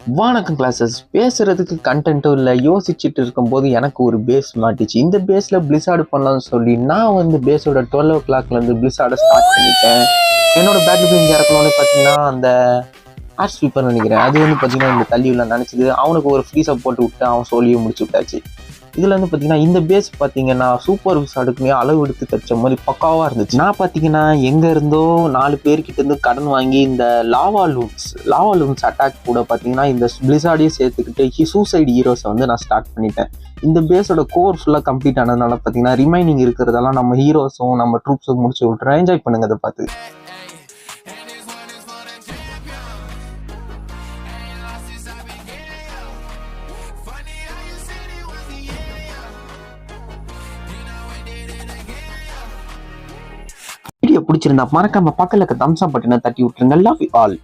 வணக்கம் கிளாஸஸ். பேசுறதுக்கு கண்டென்ட்டும் இல்லை, யோசிச்சுட்டு இருக்கும்போது எனக்கு ஒரு பேஸ் மாட்டிச்சு. இந்த பேஸில் பிளிஸார்டு பண்ணலாம்னு சொல்லி நான் வந்து பேஸோட 12 o'clockலேருந்து பிளிஸார்டை ஸ்டார்ட் பண்ணிட்டேன். என்னோட பேட்டில் இங்கே இறக்கணும்னு பார்த்தீங்கன்னா அந்த ஆர்ட் ஸ்வீப்பர் நினைக்கிறேன். அது வந்து பார்த்தீங்கன்னா இந்த தள்ளியுள்ள நினச்சிது அவனுக்கு ஒரு ஃப்ரீஸை போட்டு விட்டு அவன் சொல்லியும் முடிச்சு விட்டாச்சு. இதில் வந்து பார்த்தீங்கன்னா இந்த பேஸ் பார்த்தீங்கன்னா சூப்பர் விசார்டுக்குமே அளவு எடுத்து தைச்ச மாதிரி பக்காவாக இருந்துச்சு. நான் பார்த்தீங்கன்னா எங்கே இருந்தோ 4 பேர்கிட்டேருந்து கடன் வாங்கி இந்த லாவா லூன்ஸ் அட்டாக் கூட பார்த்தீங்கன்னா இந்த பிளிஸார்டையும் சேர்த்துக்கிட்டு சூசைட் ஹீரோஸை வந்து நான் ஸ்டார்ட் பண்ணிட்டேன். இந்த பேஸோட கோர் ஃபுல்லாக கம்ப்ளீட் ஆனதுனால பார்த்தீங்கன்னா ரிமைனிங் இருக்கிறதெல்லாம் நம்ம ஹீரோஸும் நம்ம ட்ரூப்ஸும் முடிச்சு விட்டுறேன். என்ஜாய் பண்ணுங்க அதை பார்த்து. வீடியோ பிடிச்சிருந்தா மறக்காம பக்கத்துல இருக்க தம்ஸ் அப் பட்டனை தட்டி விட்டுருங்க. Love you all.